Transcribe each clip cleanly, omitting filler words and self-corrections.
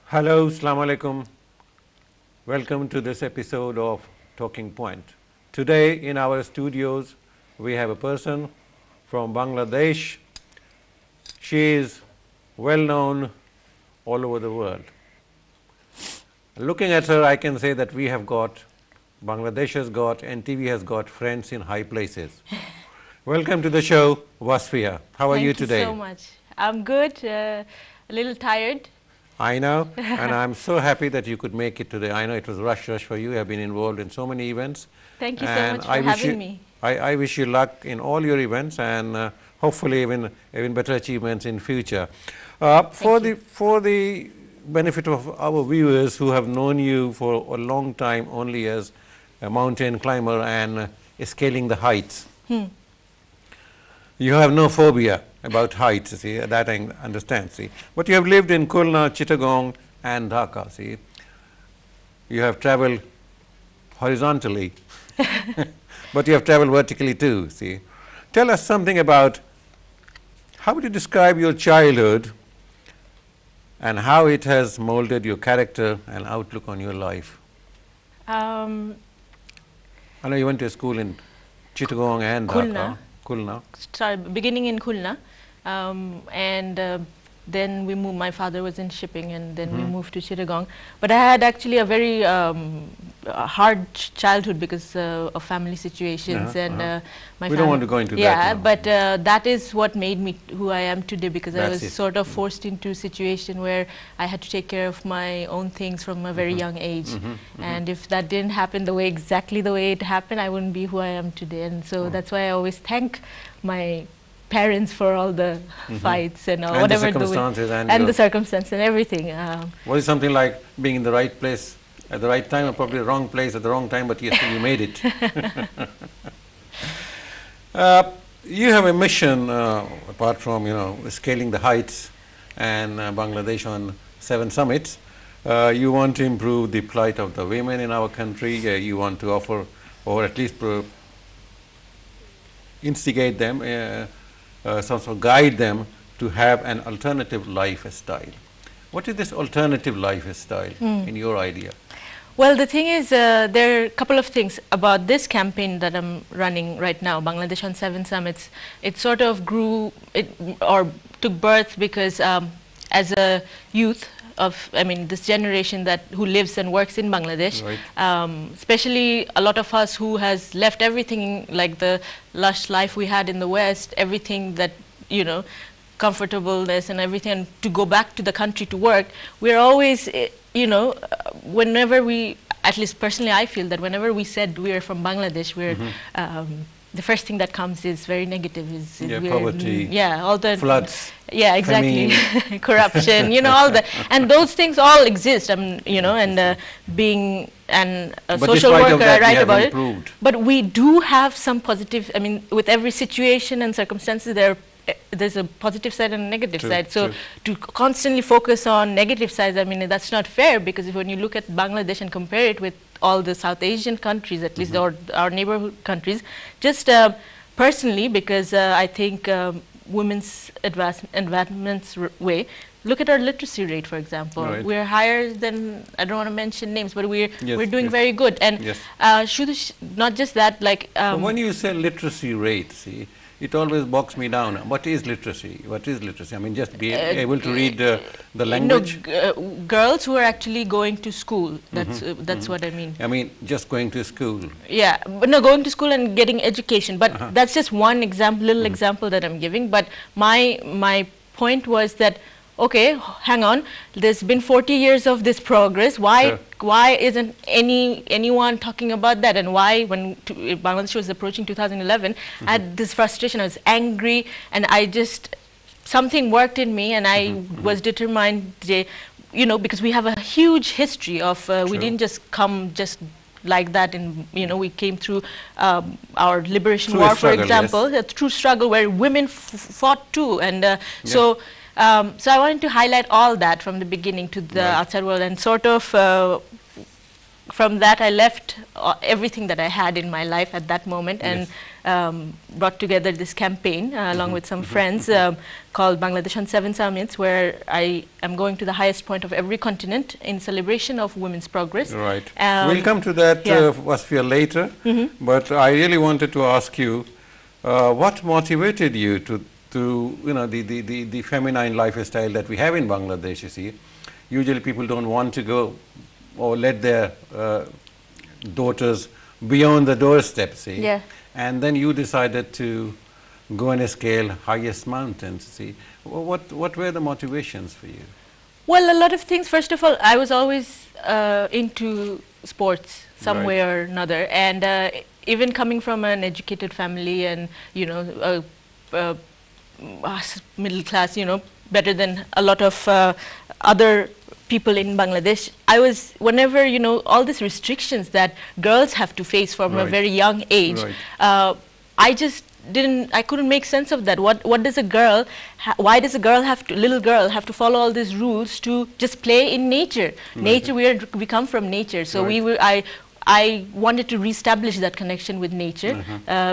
Hello, Assalamu alaikum. Welcome to this episode of Talking Point. Today in our studios we have a person from Bangladesh. She is well known all over the world. Looking at her, I can say that we have got, Bangladesh has got, NTV has got friends in high places. Welcome to the show, Wasfia. How are you today? Thank you so much. I'm good, a little tired. I know, and I'm so happy that you could make it today. I know it was rush for you. You have been involved in so many events. Thank you so much for having me. I wish you luck in all your events and hopefully even better achievements in future. For the benefit of our viewers who have known you for a long time only as a mountain climber and scaling the heights, you have no phobia about heights, see, that I understand, see. But you have lived in Khulna, Chittagong and Dhaka, see. You have traveled horizontally, but you have traveled vertically too, see. Tell us something about, how would you describe your childhood and how it has molded your character and outlook on your life? I know you went to school in Chittagong and Dhaka. Khulna. Started beginning in Khulna, and then we moved. My father was in shipping, and then we moved to Chittagong. But I had actually a very hard childhood because of family situations, and my we don't want to go into that. Yeah, but that is what made me who I am today, because I was sort of forced into a situation where I had to take care of my own things from a very young age, and if that didn't happen exactly the way it happened, I wouldn't be who I am today. And so that's why I always thank my parents for all the fights and whatever the circumstances and the circumstances and everything. Was it something like being in the right place at the right time, or probably the wrong place at the wrong time, but yes, you made it? You have a mission, apart from scaling the heights and Bangladesh on 7 summits. You want to improve the plight of the women in our country. You want to offer, or at least instigate them, sort of guide them to have an alternative lifestyle. What is this alternative lifestyle in your idea? Well, the thing is, there are a couple of things about this campaign that I'm running right now, Bangladesh on 7 Summits. It sort of grew, or took birth because as a youth of, this generation who lives and works in Bangladesh, especially a lot of us who has left everything, like the lush life we had in the West, everything that, comfortableness and everything, and to go back to the country to work, we're always, whenever we, at least personally I feel that whenever we said we are from Bangladesh, we're, the first thing that comes is very negative. Is poverty, all the floods, exactly, corruption, all the, and those things all exist. And being a social worker, I write about it. But we do have some positive. With every situation and circumstances, there's a positive side and a negative side. So to constantly focus on negative sides, that's not fair, because when you look at Bangladesh and compare it with all the South Asian countries, at least our neighborhood countries, just personally, because I think women's advancements way, look at our literacy rate, for example. We're higher than, I don't want to mention names, but we're doing very good. And not just that, like when you say literacy rate, see, it always bogs me down. What is literacy? What is literacy? Just be able to read the language? Girls who are actually going to school. That's what I mean. Just going to school. Yeah, but no, going to school and getting education. But that's just one example, little example that I'm giving. But my point was that, okay, hang on, there's been 40 years of this progress. Why isn't anyone talking about that? And why, when Bangladesh was approaching 2011, I had this frustration, I was angry, and something worked in me, and I was determined, because we have a huge history of, we didn't just come like that, and we came through our liberation war, for example, a true struggle where women fought too, and so I wanted to highlight all that from the beginning to the outside world, and sort of from that I left everything that I had in my life at that moment, and brought together this campaign along with some friends called Bangladesh on 7 Summits, where I am going to the highest point of every continent in celebration of women's progress. Right. We'll come to that, Wasfia, later. But I really wanted to ask you, what motivated you to you know, the feminine lifestyle that we have in Bangladesh, you see. Usually people don't want to go or let their daughters beyond the doorstep, see. Yeah. And then you decided to go and scale highest mountains, see. What were the motivations for you? Well, a lot of things. First of all, I was always into sports some way or another, and even coming from an educated family and, you know, middle class, you know, better than a lot of other people in Bangladesh, I was, whenever, you know, all these restrictions that girls have to face from a very young age, I just I couldn't make sense of that. What does a girl, why does a girl have to, little girl have to follow all these rules to just play in nature? Nature, we come from nature, so I wanted to reestablish that connection with nature,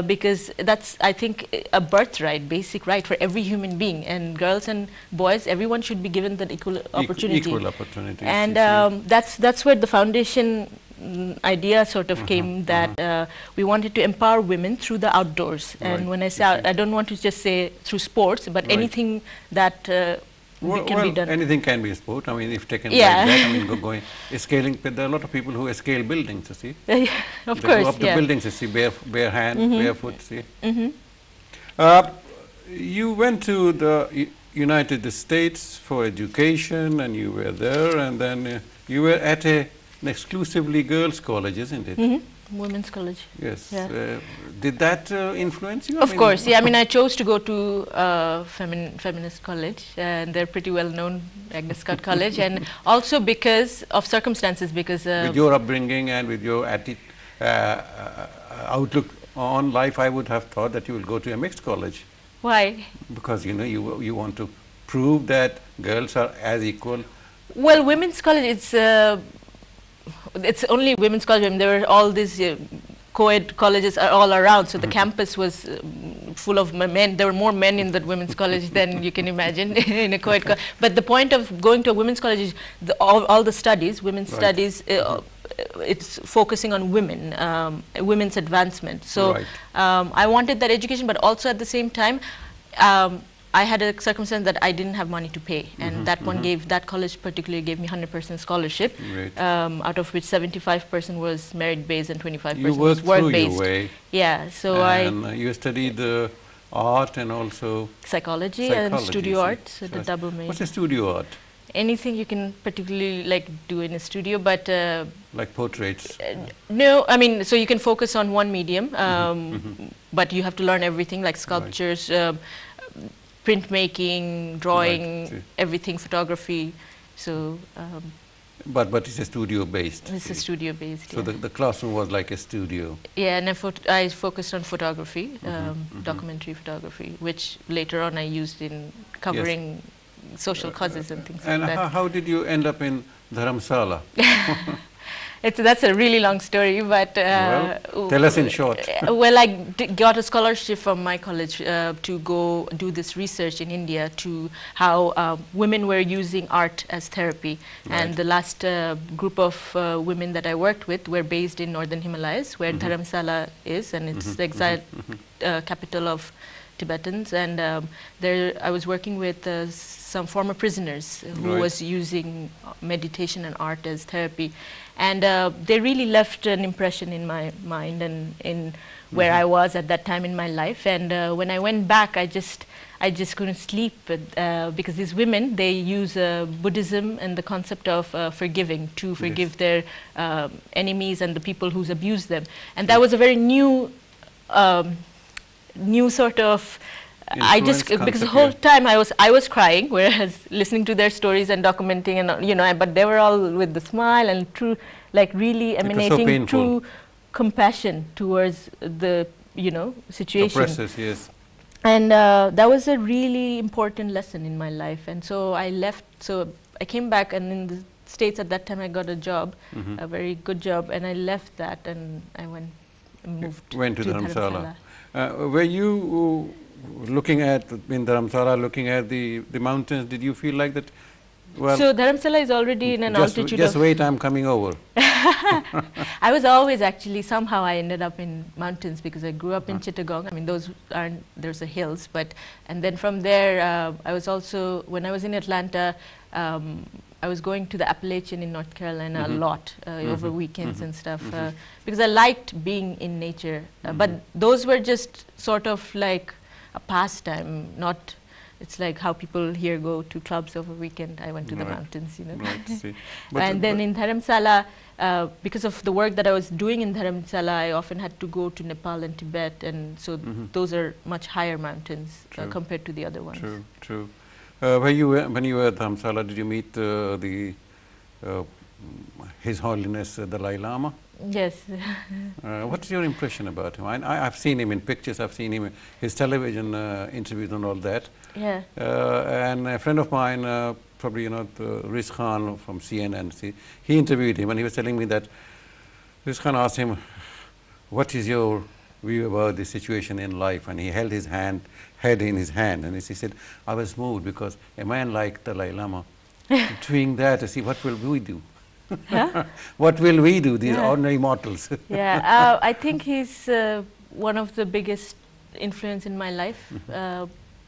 because that's, I think, a birthright, basic right for every human being. And girls and boys, everyone should be given that equal opportunity. Equal opportunity. And that's where the foundation idea sort of came, that we wanted to empower women through the outdoors. And when I say, I don't want to just say through sports, but anything that can be done. Anything can be a sport. I mean, if taken like that, I mean, going scaling. There are a lot of people who scale buildings. You see, of they course, go up the buildings. You see, bare hand, barefoot. See, you went to the United States for education, and you were there, and then you were at an exclusively girls' college, isn't it? Women's college. Yes. Did that influence you? Of course, yeah. I mean, I chose to go to feminist college, and they're pretty well known, Agnes Scott College, and also because of circumstances, because with your upbringing and with your outlook on life, I would have thought that you will go to a mixed college. Why? Because, you know, you want to prove that girls are as equal. Well, women's college, it's only women's college. I mean, there were all these co-ed colleges are all around, so the campus was full of men. There were more men in that women's college than you can imagine in a co-ed college. But the point of going to a women's college is all the studies, women's studies, it's focusing on women, women's advancement. So I wanted that education, but also at the same time, I had a circumstance that I didn't have money to pay, and that one that college particularly gave me 100% scholarship, out of which 75% was merit-based and 25% was work-based. Yeah, so you studied art and also psychology and studio art, so the double major. What's a studio art? Anything you can particularly like do in a studio, but like portraits. No, I mean, so you can focus on one medium, but you have to learn everything, like sculptures. Printmaking, drawing, everything, photography. So, but it's a studio based. It's a studio based. So the classroom was like a studio. Yeah, and I focused on photography, documentary photography, which later on I used in covering social causes and things like that. And how did you end up in Dharamsala? That's a really long story, but well, tell us in short. Well, I got a scholarship from my college to go do this research in India to how women were using art as therapy. And the last group of women that I worked with were based in northern Himalayas, where Dharamsala is, and it's the exiled capital of Tibetans. And there I was working with some former prisoners who was using meditation and art as therapy. And they really left an impression in my mind and in where I was at that time in my life. And when I went back, I just couldn't sleep because these women, they use Buddhism and the concept of forgiving, to forgive their enemies and the people who's abused them. And that was a very new sort of because the whole time I was crying, whereas listening to their stories and documenting, and you know, but they were all with the smile and true, like really emanating true compassion towards the situation. Oppressors, yes. And that was a really important lesson in my life. And so I left. So I came back, and in the States at that time. I got a job, a very good job, and I left that and I moved to Dharamsala. Were you looking at, in Dharamsala, looking at the mountains? Did you feel like that? Well, so Dharamsala is already in an altitude just wait, I'm coming over. I was always actually, somehow I ended up in mountains because I grew up in Chittagong. I mean, those aren't, there's the hills, but, and then from there, I was also, when I was in Atlanta, I was going to the Appalachian in North Carolina a lot over weekends and stuff because I liked being in nature. But those were just sort of like a pastime, not, it's like how people here go to clubs over weekend. I went to the mountains, you know. Right, and then in Dharamsala, because of the work that I was doing in Dharamsala, I often had to go to Nepal and Tibet, and so those are much higher mountains compared to the other ones. True. When you were at Dharamsala, did you meet His Holiness Dalai Lama? Yes. What's your impression about him? I've seen him in pictures, I've seen him in his television interviews and all that. Yeah. And a friend of mine, probably you know, Riz Khan from CNN, he interviewed him and he was telling me that Riz Khan asked him, what is your view about the situation in life? And he held his head in his hand, and he said, I was moved because a man like Dalai Lama doing that, to see what will we do? Huh? What will we do, these ordinary mortals? Yeah, I think he's one of the biggest influence in my life,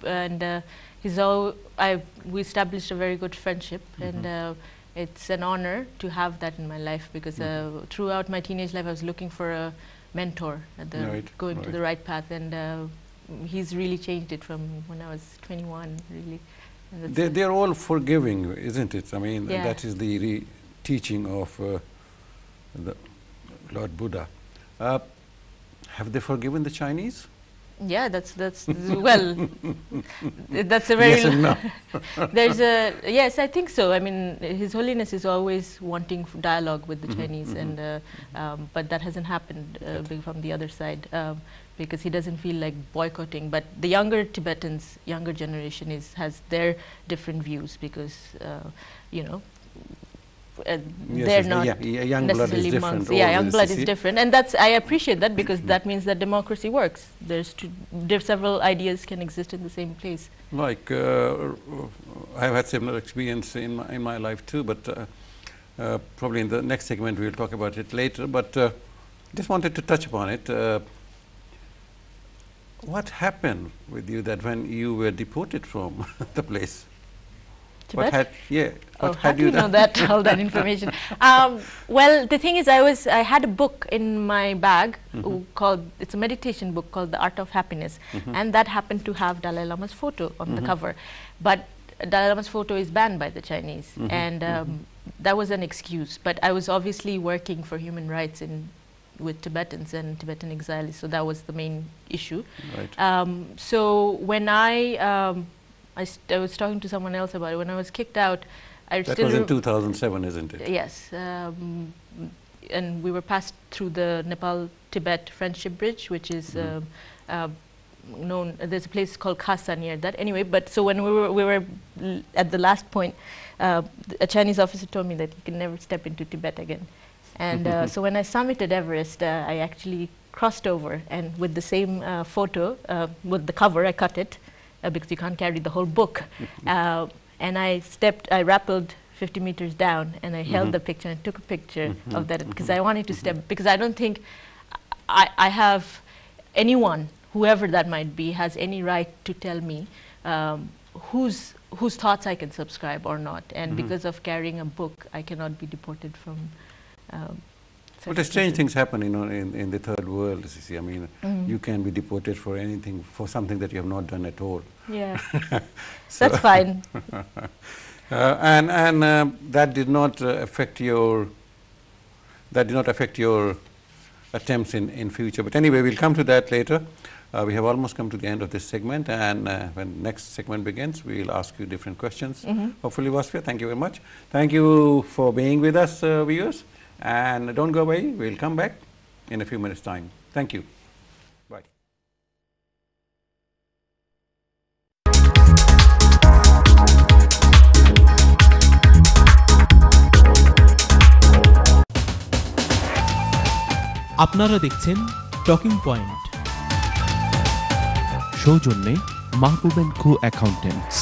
and we established a very good friendship, and it's an honor to have that in my life because throughout my teenage life I was looking for a mentor, going to the right path, and he's really changed it from when I was 21, really. They're all forgiving, isn't it? I mean, that is the teaching of the Lord Buddha. Have they forgiven the Chinese? Yeah, that's well, that's a very yes and no. There's a yes, I think so. I mean, His Holiness is always wanting dialogue with the Chinese, and but that hasn't happened from the other side because he doesn't feel like boycotting. But the younger Tibetans, younger generation has their different views because you know. They're not young necessarily blood monks. Young blood is different, and I appreciate that because that means that democracy works. There's several ideas can exist in the same place. Like I've had similar experience in my life too, but probably in the next segment we'll talk about it later. But just wanted to touch upon it. What happened with you that when you were deported from the place? Tibet? How do you know that, all that information? Well, the thing is, I had a book in my bag called, it's a meditation book called The Art of Happiness, and that happened to have Dalai Lama's photo on the cover. But Dalai Lama's photo is banned by the Chinese, and that was an excuse. But I was obviously working for human rights with Tibetans and Tibetan exiles, so that was the main issue. Right. So when I was talking to someone else about it. When I was kicked out, that was in 2007, isn't it? Yes, and we were passed through the Nepal-Tibet Friendship Bridge, which is known. There's a place called Khasa near that. Anyway, but so when we were at the last point, a Chinese officer told me that you can never step into Tibet again. And so when I summited Everest, I actually crossed over, and with the same photo, with the cover, I cut it. Because you can't carry the whole book. And I rappelled 50 meters down, and I held the picture and took a picture of that because I wanted to step, because I don't think I have anyone, whoever that might be, has any right to tell me whose thoughts I can subscribe or not. And because of carrying a book, I cannot be deported from but strange things happen, you know, in the third world. You see, I mean, you can be deported for anything, for something that you have not done at all. Yeah, that's fine. And that did not affect your attempts in future. But anyway, we'll come to that later. We have almost come to the end of this segment, and when next segment begins, we'll ask you different questions. Hopefully, Wasfia, thank you very much. Thank you for being with us, viewers. And don't go away, we'll come back in a few minutes' time. Thank you. Bye. আপনারা দেখছেন talking point, সৌজন্যে মাহবুব & কো accountants.